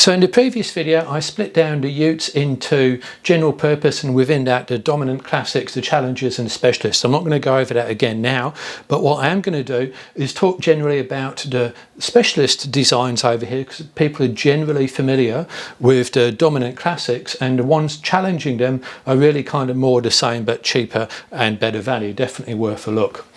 So in the previous video I split down the utes into general purpose and within that the dominant classics, the challengers and the specialists. I'm not going to go over that again now, but what I am going to do is talk generally about the specialist designs over here, because people are generally familiar with the dominant classics, and the ones challenging them are really kind of more the same but cheaper and better value. Definitely worth a look.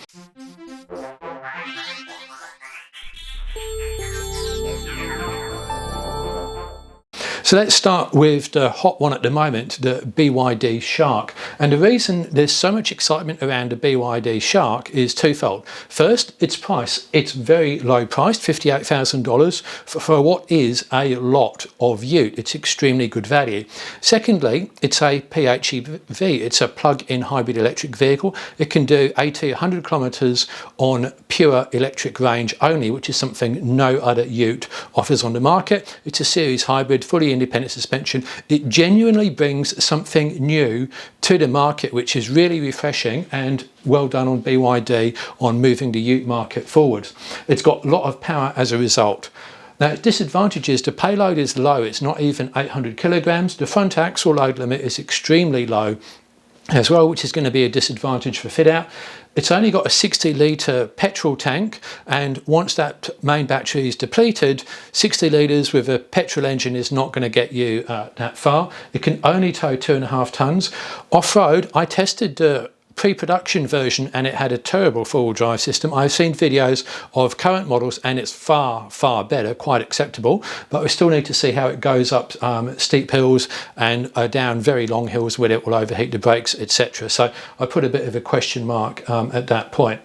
So let's start with the hot one at the moment, the BYD Shark. And the reason there's so much excitement around the BYD Shark is twofold. First, its price. It's very low priced, $58,000 for what is a lot of ute. It's extremely good value. Secondly, it's a PHEV. It's a plug-in hybrid electric vehicle. It can do 80, 100 kilometers on pure electric range only, which is something no other ute offers on the market. It's a series hybrid, fully independent suspension. It genuinely brings something new to the market, which is really refreshing, and well done on BYD on moving the ute market forward. It's got a lot of power as a result. Now, its disadvantage is the payload is low. It's not even 800 kilograms. The front axle load limit is extremely low as well, which is going to be a disadvantage for fit out. It's only got a 60-litre petrol tank, and once that main battery is depleted, 60 litres with a petrol engine is not going to get you that far. It can only tow 2.5 tonnes. Off-road, I tested the pre-production version and it had a terrible four-wheel drive system. I've seen videos of current models and it's far better, quite acceptable, but we still need to see how it goes up steep hills and down very long hills where it will overheat the brakes, etc. So I put a bit of a question mark at that point.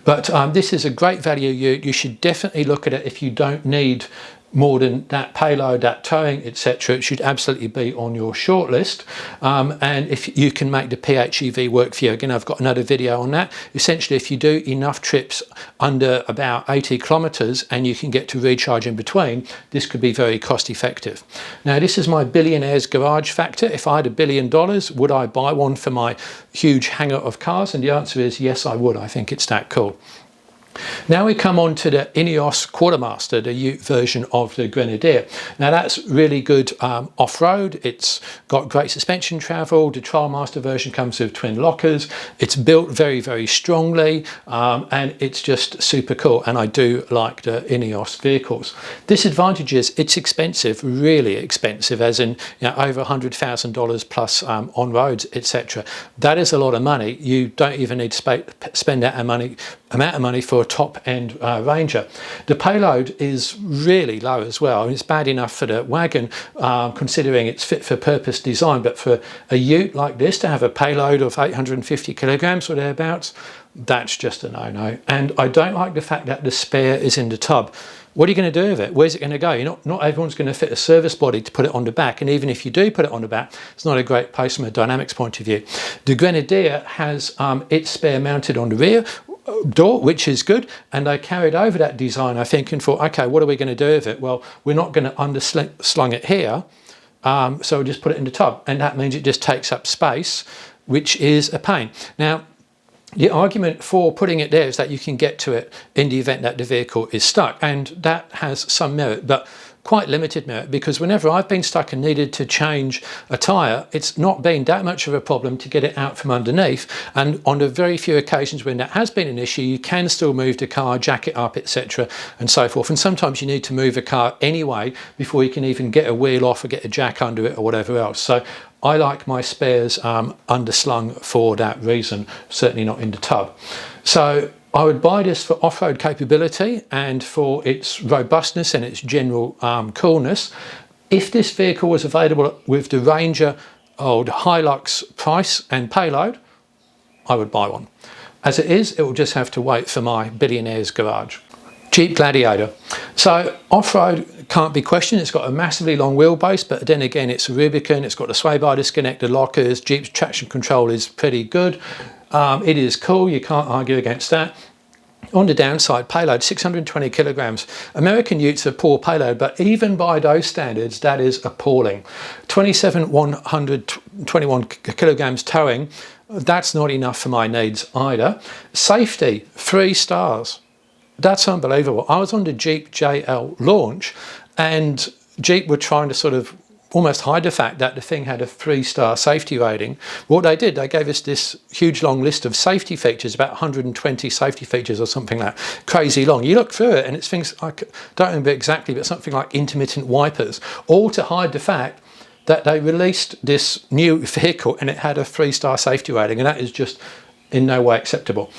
But this is a great value ute. You should definitely look at it if you don't need more than that payload, that towing, etc. It should absolutely be on your shortlist. And if you can make the PHEV work for you, again, I've got another video on that. Essentially, if you do enough trips under about 80 kilometers and you can get to recharge in between, this could be very cost effective. Now, this is my billionaire's garage factor. If I had $1 billion, would I buy one for my huge hangar of cars? And the answer is yes, I would. I think it's that cool. Now we come on to the Ineos Quartermaster, the ute version of the Grenadier. Now that's really good off-road. It's got great suspension travel. The Trialmaster version comes with twin lockers. It's built very strongly, and it's just super cool. And I do like the Ineos vehicles. Disadvantage is it's expensive, really expensive, as in, you know, over $100,000 plus on roads, etc. That is a lot of money. You don't even need to spend that amount of money for a top-end Ranger. The payload is really low as well. I mean, it's bad enough for the wagon, considering it's fit-for-purpose design, but for a ute like this to have a payload of 850 kilograms or thereabouts, that's just a no-no. And I don't like the fact that the spare is in the tub. What are you going to do with it? Where's it going to go? Not everyone's going to fit a service body to put it on the back, and even if you do put it on the back, it's not a great place from a dynamics point of view. The Grenadier has its spare mounted on the rear door, which is good, and I carried over that design, I think, and thought, okay, what are we going to do with it? Well, we're not going to underslung it here, so we'll just put it in the tub, and that means it just takes up space, which is a pain. Now, the argument for putting it there is that you can get to it in the event that the vehicle is stuck, and that has some merit, but quite limited merit, because whenever I've been stuck and needed to change a tyre, it's not been that much of a problem to get it out from underneath. And on the very few occasions when that has been an issue, you can still move the car, jack it up, etc. and so forth. And sometimes you need to move a car anyway before you can even get a wheel off or get a jack under it or whatever else. So I like my spares underslung for that reason, certainly not in the tub. So I would buy this for off-road capability and for its robustness and its general coolness. If this vehicle was available with the Ranger or the Hilux price and payload, I would buy one. As it is, it will just have to wait for my billionaire's garage. Jeep Gladiator. So off-road can't be questioned. It's got a massively long wheelbase, but then again, it's a Rubicon. It's got the sway bar disconnect, the lockers. Jeep's traction control is pretty good. It is cool, you can't argue against that. On the downside, payload 620 kilograms. American utes are poor payload, but even by those standards, that is appalling. 121 kilograms towing, that's not enough for my needs either. Safety, 3 stars. That's unbelievable. I was on the Jeep JL launch, and Jeep were trying to sort of almost hide the fact that the thing had a 3-star safety rating. What they did, they gave us this huge long list of safety features, about 120 safety features or something like that, crazy long. You look through it and it's things, I don't remember exactly, but something like intermittent wipers, all to hide the fact that they released this new vehicle and it had a 3-star safety rating, and that is just in no way acceptable.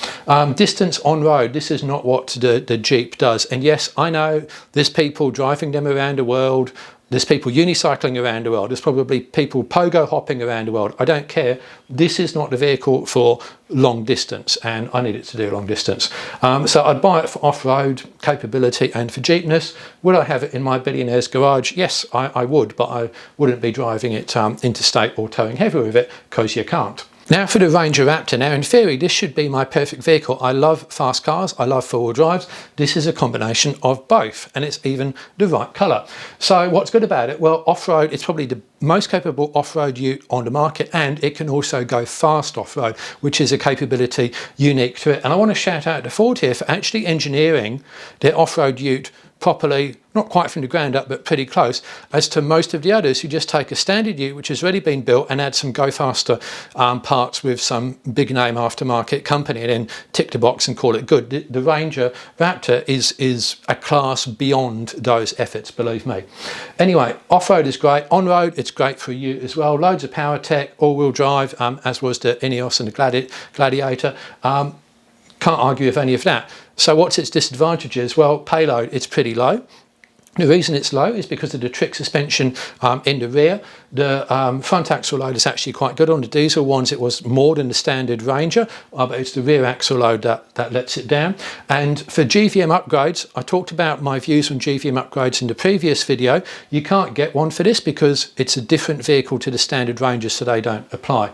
Distance on road, this is not what the Jeep does. And yes, I know there's people driving them around the world, there's people unicycling around the world, there's probably people pogo hopping around the world. I don't care. This is not the vehicle for long distance, and I need it to do long distance. So I'd buy it for off-road capability and for Jeepness. Would I have it in my billionaire's garage? Yes, I would, but I wouldn't be driving it interstate or towing heavy with it, because you can't. Now for the Ranger Raptor. Now in theory this should be my perfect vehicle. I love fast cars, I love four-wheel drives. This is a combination of both, and it's even the right colour. So what's good about it? Well, off-road, it's probably the most capable off-road ute on the market, and it can also go fast off-road, which is a capability unique to it. And I want to shout out to Ford here for actually engineering their off-road ute properly, not quite from the ground up, but pretty close, as to most of the others who just take a standard ute which has already been built and add some go faster parts with some big name aftermarket company and then tick the box and call it good. The Ranger Raptor is a class beyond those efforts, believe me. Anyway, off-road is great. On-road, it's great for a ute as well. Loads of power tech, all-wheel drive, as was the Ineos and the Gladiator. Can't argue with any of that. So what's its disadvantages? Well, payload, it's pretty low. The reason it's low is because of the trick suspension in the rear. The front axle load is actually quite good. On the diesel ones it was more than the standard Ranger, but it's the rear axle load that lets it down. And for GVM upgrades, I talked about my views on GVM upgrades in the previous video. You can't get one for this because it's a different vehicle to the standard Ranger, so they don't apply.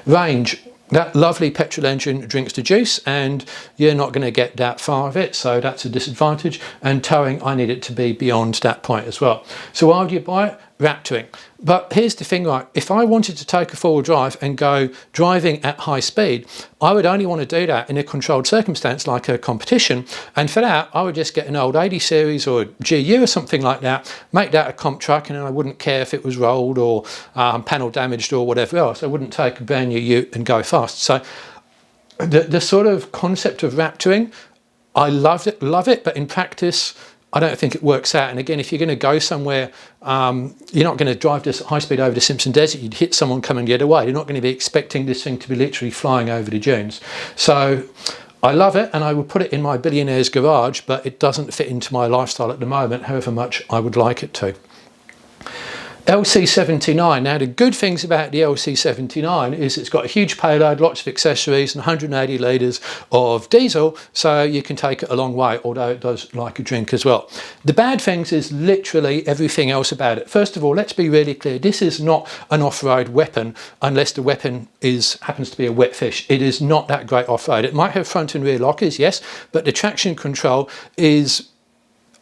Range. That lovely petrol engine drinks the juice, and you're not going to get that far of it, so that's a disadvantage. And towing, I need it to be beyond that point as well. So why would you buy it? Raptoring. But here's the thing, right? If I wanted to take a four-wheel drive and go driving at high speed, I would only want to do that in a controlled circumstance like a competition. And for that, I would just get an old 80 series or a GU or something like that, make that a comp truck, and then I wouldn't care if it was rolled or panel damaged or whatever else. I wouldn't take a brand new ute and go fast. So the sort of concept of Raptoring, I love it, but in practice, I don't think it works out. And again, if you're going to go somewhere, you're not going to drive this at high speed over the Simpson Desert. You'd hit someone coming the other way. You're not going to be expecting this thing to be literally flying over the dunes. So I love it, and I would put it in my billionaire's garage, but it doesn't fit into my lifestyle at the moment, however much I would like it to. LC79. Now the good things about the LC79 is it's got a huge payload, lots of accessories, and 180 litres of diesel, so you can take it a long way, although it does like a drink as well. The bad things is literally everything else about it. First of all, let's be really clear, this is not an off-road weapon unless the weapon happens to be a wet fish. It is not that great off-road. It might have front and rear lockers, yes, but the traction control is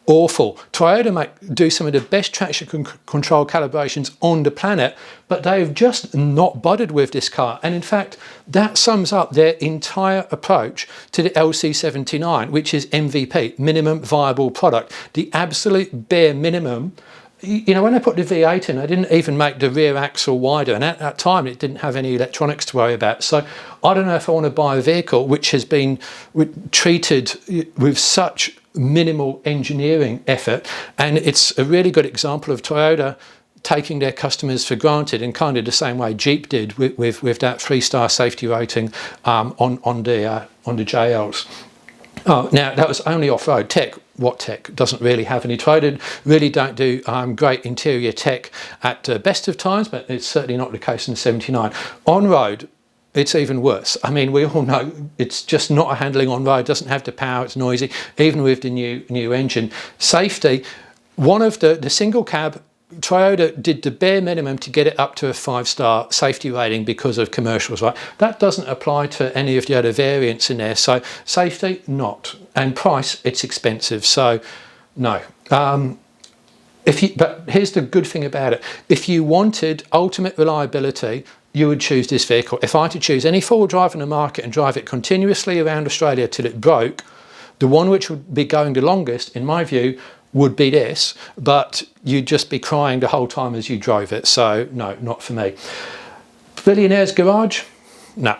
awful. Toyota do some of the best traction control calibrations on the planet, but they've just not bothered with this car. And in fact, that sums up their entire approach to the LC79, which is MVP, minimum viable product, the absolute bare minimum. You know, when I put the V8 in, I didn't even make the rear axle wider, and at that time it didn't have any electronics to worry about. So I don't know if I want to buy a vehicle which has been treated with such minimal engineering effort. And it's a really good example of Toyota taking their customers for granted in kind of the same way Jeep did with that 3-star safety rating on the JLs. Oh, now that was only off-road tech. What tech? Doesn't really have any. Triton really don't do great interior tech at the best of times, but it's certainly not the case in the 79. On-road, it's even worse. I mean, we all know it's just not a handling on road, doesn't have the power, it's noisy, even with the new engine. Safety, one of the single cab, Toyota did the bare minimum to get it up to a 5-star safety rating because of commercials, right? That doesn't apply to any of the other variants in there. So safety, not. And price, it's expensive, so no. But here's the good thing about it. If you wanted ultimate reliability, you would choose this vehicle. If I had to choose any four-wheel drive in the market and drive it continuously around Australia till it broke, the one which would be going the longest, in my view, would be this, but you'd just be crying the whole time as you drove it. So no, not for me. Billionaire's Garage? No.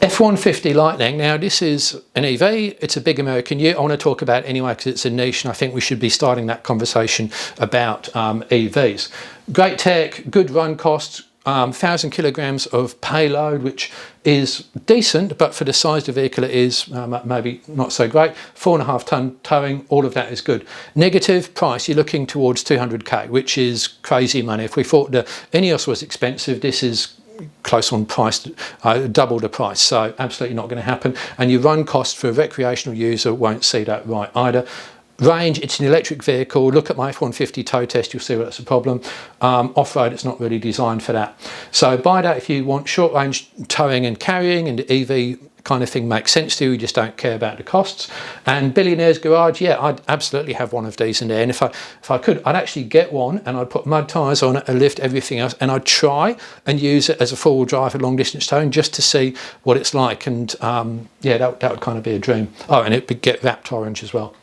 F-150 Lightning. Now this is an EV, it's a big American ute. I want to talk about it anyway because it's a niche, and I think we should be starting that conversation about EVs. Great tech, good run costs, 1,000 kilograms of payload, which is decent, but for the size of the vehicle it is maybe not so great. 4.5 ton towing, all of that is good. Negative price, you're looking towards 200k, which is crazy money. If we thought the Ineos was expensive, this is close on price, double the price, so absolutely not going to happen. And your run cost for a recreational user won't see that right either. Range, it's an electric vehicle. Look at my F-150 tow test, you'll see that's a problem. Off-road, it's not really designed for that. So buy that if you want short range towing and carrying, and the EV kind of thing makes sense to you, you just don't care about the costs. And Billionaire's Garage, yeah, I'd absolutely have one of these in there, and if I could, I'd actually get one and I'd put mud tyres on it and lift everything else, and I'd try and use it as a four-wheel drive and long distance towing just to see what it's like. And yeah, that would kind of be a dream. Oh, and it would get Raptor orange as well.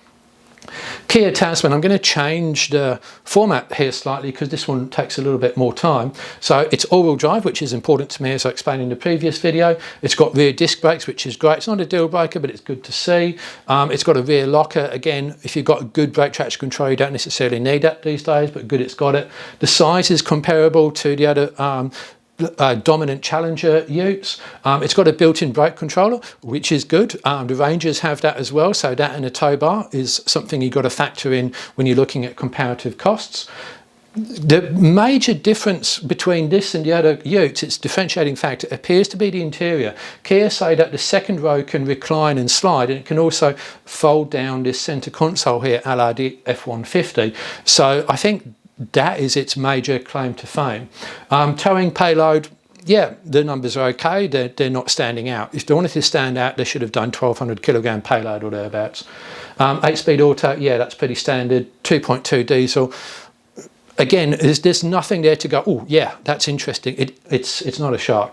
Kia Tasman, I'm going to change the format here slightly because this one takes a little bit more time. So it's all-wheel drive, which is important to me, as I explained in the previous video. It's got rear disc brakes, which is great. It's not a deal breaker, but it's good to see. It's got a rear locker. Again, if you've got a good brake traction control, you don't necessarily need that these days, but good it's got it. The size is comparable to the other dominant Challenger utes. It's got a built-in brake controller, which is good. The Rangers have that as well, so that and a tow bar is something you've got to factor in when you're looking at comparative costs. The major difference between this and the other utes, its differentiating factor, appears to be the interior. Kia say that the second row can recline and slide, and it can also fold down this centre console here, a la the F-150. So I think that is its major claim to fame. Towing payload, yeah, the numbers are okay. They're not standing out. If they wanted to stand out, they should have done 1,200 kilogram payload or thereabouts. 8-speed auto, yeah, that's pretty standard. 2.2 diesel. Again, there's nothing there to go, oh yeah, that's interesting. It's not a Shark.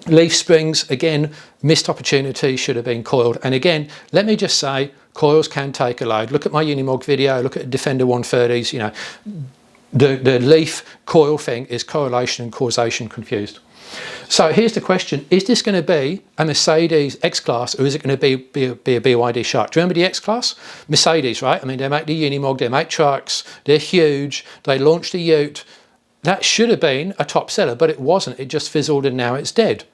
Leaf springs, again, missed opportunity, should have been coiled. And again, let me just say, coils can take a load. Look at my Unimog video, look at Defender 130s, you know. The leaf coil thing is correlation and causation confused. So here's the question, is this going to be a Mercedes X-Class, or is it going to be a BYD Shark? Do you remember the X-Class? Mercedes, right? I mean, they make the Unimog, they make trucks, they're huge, they launched a ute. That should have been a top seller, but it wasn't. It just fizzled and now it's dead.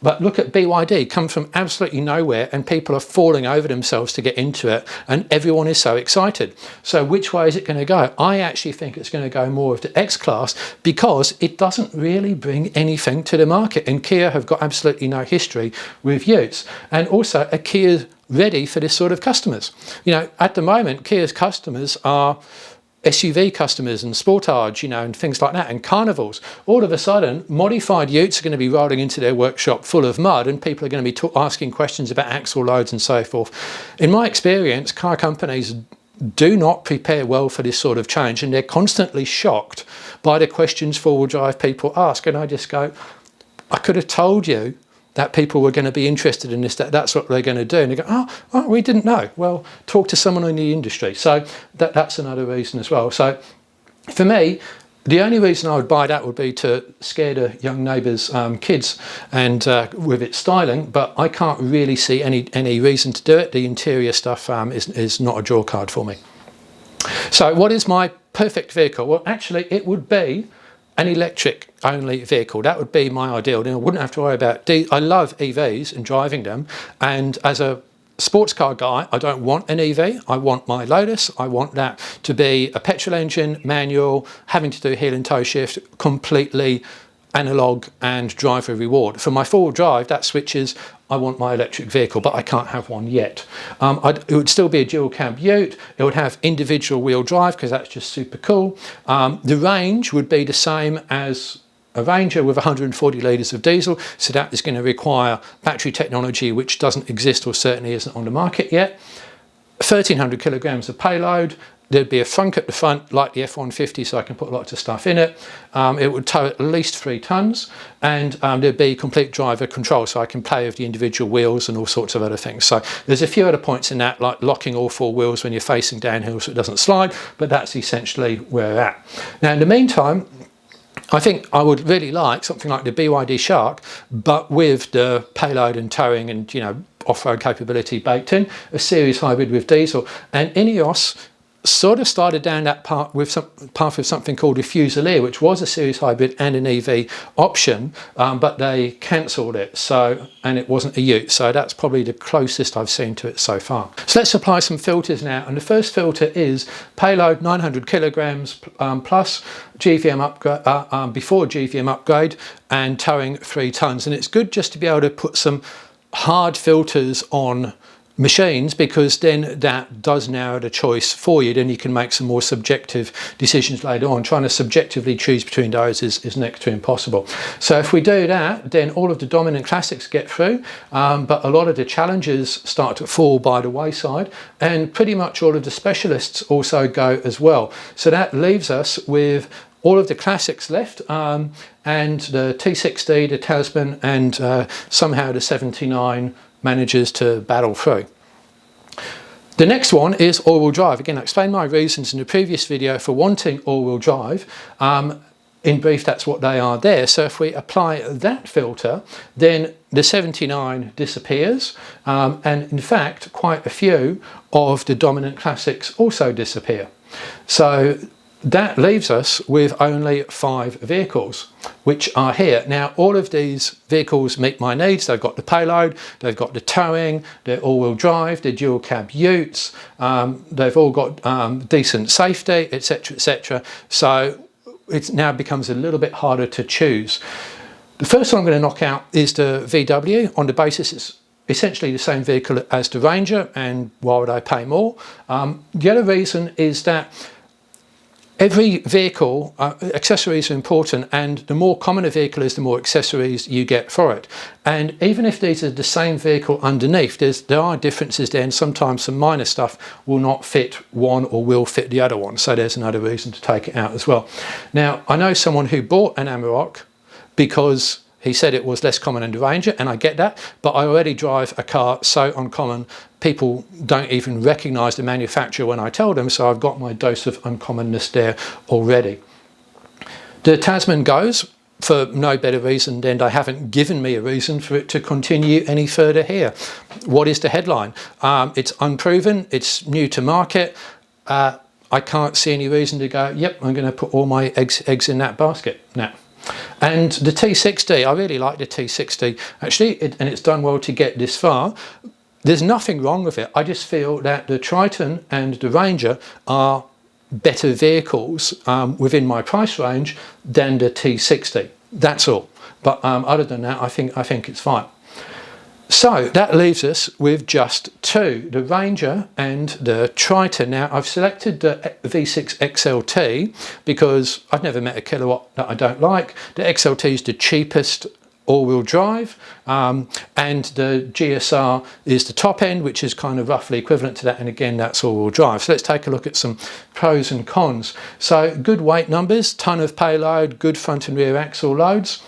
But look at BYD, come from absolutely nowhere, and people are falling over themselves to get into it, and everyone is so excited. So which way is it going to go? I actually think it's going to go more of the X-Class because it doesn't really bring anything to the market, and Kia have got absolutely no history with utes. And also, are Kia ready for this sort of customers? You know, at the moment, Kia's customers are SUV customers and Sportage, you know, and things like that, and carnivals. All of a sudden, modified utes are going to be rolling into their workshop full of mud, and people are going to be asking questions about axle loads and so forth. In my experience, car companies do not prepare well for this sort of change, and they're constantly shocked by the questions four-wheel drive people ask. And I just go, I could have told you that people were going to be interested in this, that's what they're going to do. And they go, oh, we didn't know. Well, talk to someone in the industry. So that's another reason as well. So for me, the only reason I would buy that would be to scare the young neighbours' kids and with its styling, but I can't really see any reason to do it. The interior stuff is not a draw card for me. So what is my perfect vehicle? Well, actually, it would be an electric only vehicle. That would be my ideal. Then I wouldn't have to worry about I love EVs and driving them, and as a sports car guy, I don't want an EV. I want my Lotus. I want that to be a petrol engine, manual, having to do heel and toe shift, completely analog and driver reward. For my four-wheel drive, that switches. I want my electric vehicle, but I can't have one yet. It would still be a dual cab ute. It would have individual wheel drive because that's just super cool. The range would be the same as a Ranger with 140 litres of diesel, so that is going to require battery technology which doesn't exist or certainly isn't on the market yet. 1,300 kilograms of payload. there'd be a frunk at the front like the F-150, so I can put lots of stuff in it. It would tow at least 3 tons, and there'd be complete driver control, so I can play with the individual wheels and all sorts of other things. So there's a few other points in that, like locking all 4 wheels when you're facing downhill so it doesn't slide, but that's essentially where we're at. Now in the meantime, I think I would really like something like the BYD Shark, but with the payload and towing and, you know, off-road capability baked in, a series hybrid with diesel. And Ineos sort of started down that path with something called a Fusilier, which was a series hybrid and an EV option, but they cancelled it, so, and it wasn't a ute, so that's probably the closest I've seen to it so far. So let's apply some filters now, and the first filter is payload 900 kilograms plus GVM upgrade, before GVM upgrade, and towing 3 tons. And it's good just to be able to put some hard filters on machines, because then that does narrow the choice for you. Then you can make some more subjective decisions later on. Trying to subjectively choose between those is next to impossible. So if we do that, then all of the dominant classics get through, but a lot of the challenges start to fall by the wayside, and pretty much all of the specialists also go as well. So that leaves us with all of the classics left, and the T60, the Tasman, and somehow the 79 manages to battle through. The next one is all-wheel drive. Again, I explained my reasons in the previous video for wanting all-wheel drive. In brief, that's what they are there. So if we apply that filter, then the 79 disappears, and in fact quite a few of the dominant classics also disappear. So that leaves us with only 5 vehicles, which are here. Now, all of these vehicles meet my needs. They've got the payload, they've got the towing, they're all-wheel drive, they're dual cab utes, they've all got decent safety, etc., etc. So it now becomes a little bit harder to choose. The first one I'm going to knock out is the VW, on the basis it's essentially the same vehicle as the Ranger, and why would I pay more? The other reason is that every vehicle, accessories are important, and the more common a vehicle is, the more accessories you get for it. And even if these are the same vehicle underneath, there are differences there, and sometimes some minor stuff will not fit one or will fit the other one. So there's another reason to take it out as well. Now, I know someone who bought an Amarok because he said it was less common than the Ranger, and I get that, but I already drive a car so uncommon, people don't even recognise the manufacturer when I tell them, so I've got my dose of uncommonness there already. The Tasman goes for no better reason than they haven't given me a reason for it to continue any further here. What is the headline? It's unproven, it's new to market. I can't see any reason to go, yep, I'm going to put all my eggs in that basket now. And the T60, I really like the T60 actually, and it's done well to get this far. There's nothing wrong with it. I just feel that the Triton and the Ranger are better vehicles within my price range than the T60. That's all. But other than that, I think it's fine. So that leaves us with just 2, the Ranger and the Triton. Now I've selected the V6 XLT because I've never met a kilowatt that I don't like. The XLT is the cheapest all-wheel drive, and the GSR is the top end, which is kind of roughly equivalent to that, and again that's all-wheel drive. So let's take a look at some pros and cons. So good weight numbers, ton of payload, good front and rear axle loads.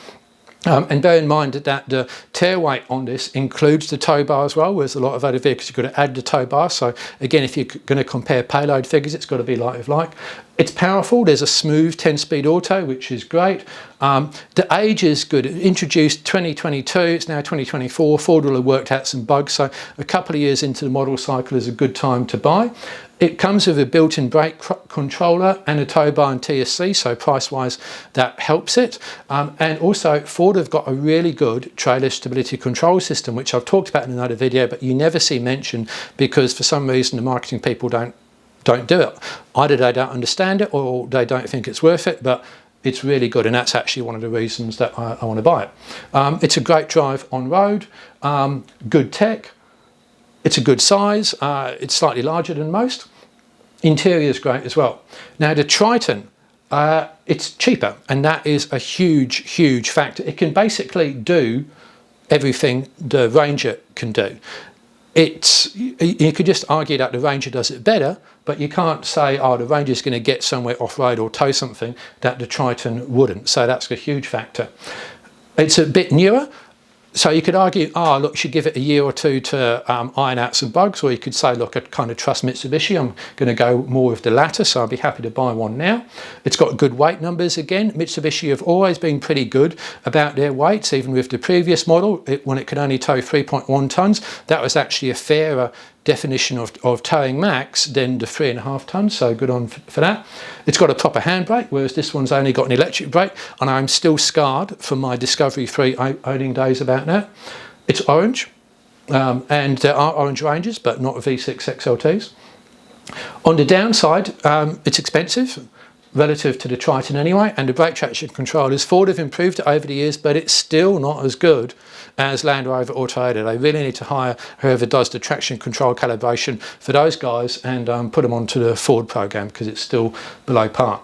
And bear in mind that the tare weight on this includes the tow bar as well, whereas a lot of other vehicles you've got to add the tow bar. So again, if you're going to compare payload figures, it's got to be like with like. It's powerful. There's a smooth 10-speed auto, which is great. The age is good. It introduced 2022, it's now 2024. Ford will have worked out some bugs, so a couple of years into the model cycle is a good time to buy. It comes with a built-in brake controller and a tow bar and TSC, so price-wise that helps it. And also Ford have got a really good trailer stability control system, which I've talked about in another video, but you never see mentioned because for some reason the marketing people don't do it. Either they don't understand it or they don't think it's worth it, but it's really good, and that's actually one of the reasons that I want to buy it. It's a great drive on road, good tech, it's a good size, it's slightly larger than most. Interior is great as well. Now the Triton, it's cheaper, and that is a huge factor. It can basically do everything the Ranger can do. you could just argue that the Ranger does it better, but you can't say, oh, the Ranger's going to get somewhere off-road or tow something that the Triton wouldn't. So that's a huge factor. It's a bit newer, so you could argue, oh, look, you should give it a year or two to iron out some bugs, or you could say, look, I kind of trust Mitsubishi. I'm going to go more with the latter, so I'll be happy to buy one now. It's got good weight numbers again. Mitsubishi have always been pretty good about their weights, even with the previous model, when it could only tow 3.1 tons. That was actually a fairer definition of towing max than the 3.5 tons, so good on for that. It's got a proper handbrake, whereas this one's only got an electric brake, and I'm still scarred from my Discovery 3 owning days about that. It's orange, and there are orange Rangers, but not V6 XLTs. On the downside, it's expensive relative to the Triton anyway, and the brake traction control is Ford have improved it over the years, but it's still not as good as Land Rover or Toyota. They really need to hire whoever does the traction control calibration for those guys and put them onto the Ford program, because it's still below par.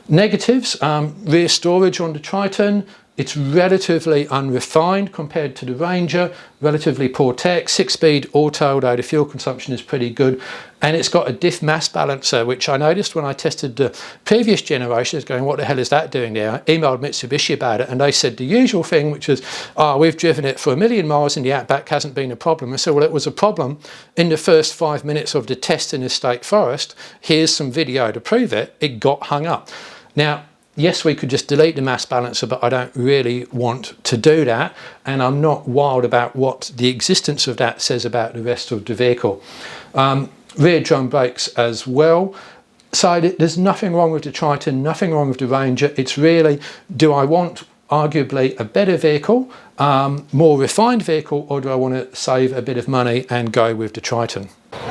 Negatives, rear storage on the Triton. It's relatively unrefined compared to the Ranger, relatively poor tech, 6-speed auto, although the fuel consumption is pretty good. And it's got a diff mass balancer, which I noticed when I tested the previous generations, going, what the hell is that doing there? I emailed Mitsubishi about it, and they said the usual thing, which is, oh, we've driven it for 1 million miles in the Outback, hasn't been a problem. I said, well, it was a problem in the first 5 minutes of the test in the state forest. Here's some video to prove it. It got hung up. Now, yes, we could just delete the mass balancer, but I don't really want to do that. And I'm not wild about what the existence of that says about the rest of the vehicle. Rear drum brakes as well. So there's nothing wrong with the Triton, nothing wrong with the Ranger. It's really, do I want arguably a better vehicle, more refined vehicle, or do I want to save a bit of money and go with the Triton?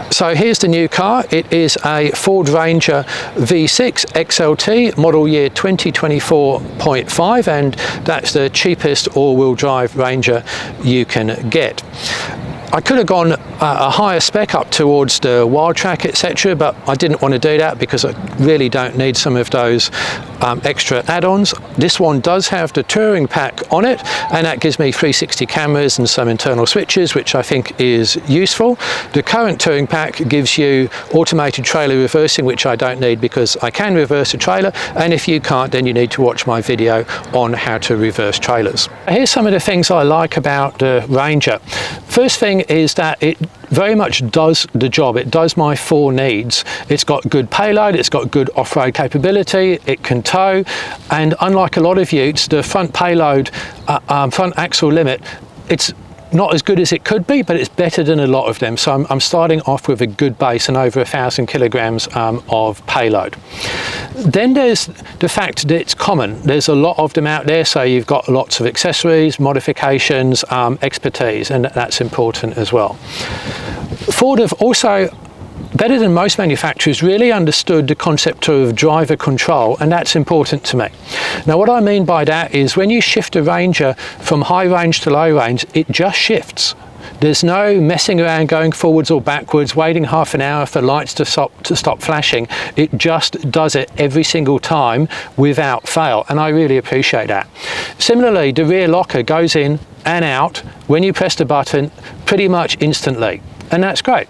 So here's the new car. It is a Ford Ranger V6 XLT, model year 2024.5, and that's the cheapest all-wheel drive Ranger you can get. I could have gone a higher spec up towards the Wildtrak, etc., but I didn't want to do that because I really don't need some of those extra add-ons. This one does have the touring pack on it, and that gives me 360 cameras and some internal switches, which I think is useful. The current touring pack gives you automated trailer reversing, which I don't need because I can reverse a trailer, and if you can't, then you need to watch my video on how to reverse trailers. Here's some of the things I like about the Ranger. First thing is that it very much does the job. It does my 4 needs. It's got good payload, it's got good off-road capability, it can tow, and unlike a lot of utes, the front payload, front axle limit, it's not as good as it could be, but it's better than a lot of them. So I'm starting off with a good base and over 1,000 kilograms of payload. Then there's the fact that it's common. There's a lot of them out there, so you've got lots of accessories, modifications, expertise, and that's important as well. Ford have also, better than most manufacturers, really understood the concept of driver control, and that's important to me. Now, what I mean by that is when you shift a Ranger from high range to low range, it just shifts. There's no messing around going forwards or backwards, waiting half an hour for lights to stop flashing. It just does it every single time without fail, and I really appreciate that. Similarly, the rear locker goes in and out when you press the button pretty much instantly, and that's great.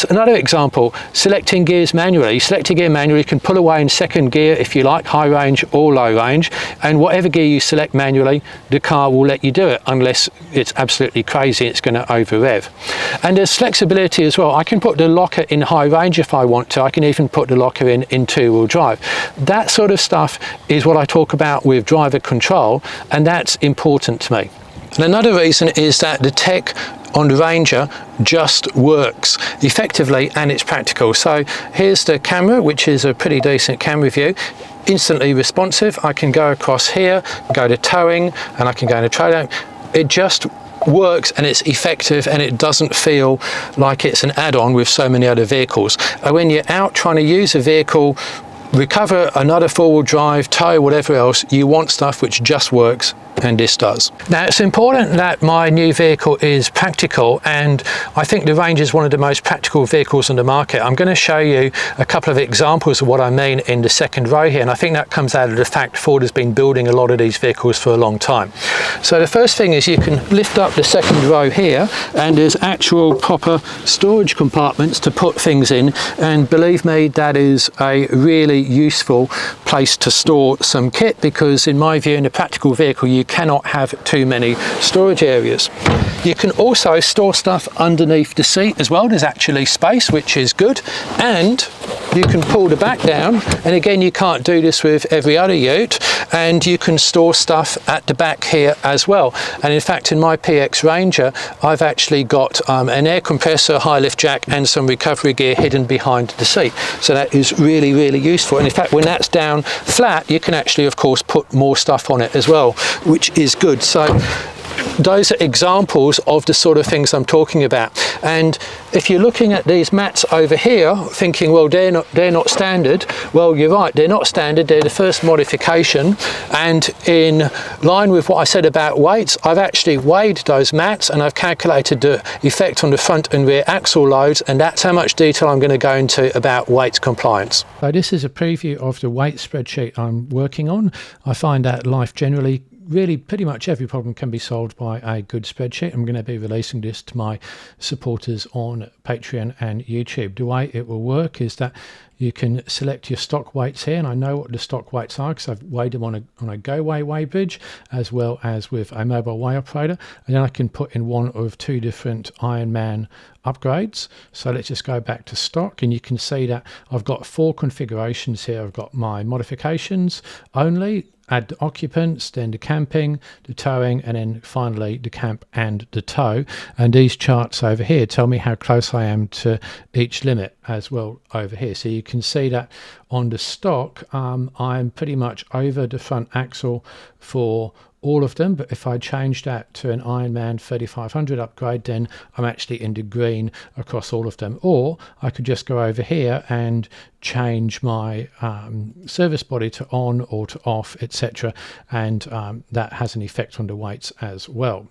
Another example, selecting gears manually. Select a gear manually, you can pull away in second gear if you like, high range or low range, and whatever gear you select manually, the car will let you do it, unless it's absolutely crazy, it's going to over rev. And there's flexibility as well. I can put the locker in high range if I want to. I can even put the locker in two-wheel drive. That sort of stuff is what I talk about with driver control, and that's important to me. And another reason is that the tech on the Ranger just works effectively and it's practical. So here's the camera, which is a pretty decent camera view, instantly responsive. I can go across here, go to towing, and I can go into trailer. It just works and it's effective, and it doesn't feel like it's an add-on with so many other vehicles. And when you're out trying to use a vehicle, recover another four-wheel drive, tow, whatever else, you want stuff which just works and this does. Now it's important that my new vehicle is practical, and I think the Range is one of the most practical vehicles on the market. I'm going to show you a couple of examples of what I mean in the second row here, and I think that comes out of the fact Ford has been building a lot of these vehicles for a long time. So the first thing is you can lift up the second row here, and there's actual proper storage compartments to put things in, and believe me, that is a really useful place to store some kit, because in my view, in a practical vehicle you cannot have too many storage areas. You can also store stuff underneath the seat as well. There's actually space, which is good, and you can pull the back down, and again, you can't do this with every other ute, and you can store stuff at the back here as well. And in fact, in my PX Ranger, I've actually got an air compressor, high lift jack, and some recovery gear hidden behind the seat. So that is really, really useful. And in fact, when that's down flat, you can actually, of course, put more stuff on it as well, which is good. So those are examples of the sort of things I'm talking about. And if you're looking at these mats over here thinking, well, they're not standard, well, you're right, they're not standard, they're the first modification. And in line with what I said about weights, I've actually weighed those mats and I've calculated the effect on the front and rear axle loads, and that's how much detail I'm going to go into about weights compliance. So this is a preview of the weight spreadsheet I'm working on. I find that life generally, really pretty much every problem can be solved by a good spreadsheet. I'm going to be releasing this to my supporters on Patreon and YouTube. The way it will work is that you can select your stock weights here, and I know what the stock weights are because I've weighed them on a GoWeigh weighbridge as well as with a mobile weigh operator, and then I can put in one of two different Ironman upgrades. So let's just go back to stock, and you can see that I've got 4 configurations here. I've got my modifications only, add the occupants, then the camping, the towing, and then finally the camp and the tow. And these charts over here tell me how close I am to each limit as well over here. So you can see that on the stock, I'm pretty much over the front axle for all of them, but if I change that to an Ironman 3500 upgrade, then I'm actually in the green across all of them. Or I could just go over here and change my service body to on or to off, etc., and that has an effect on the weights as well.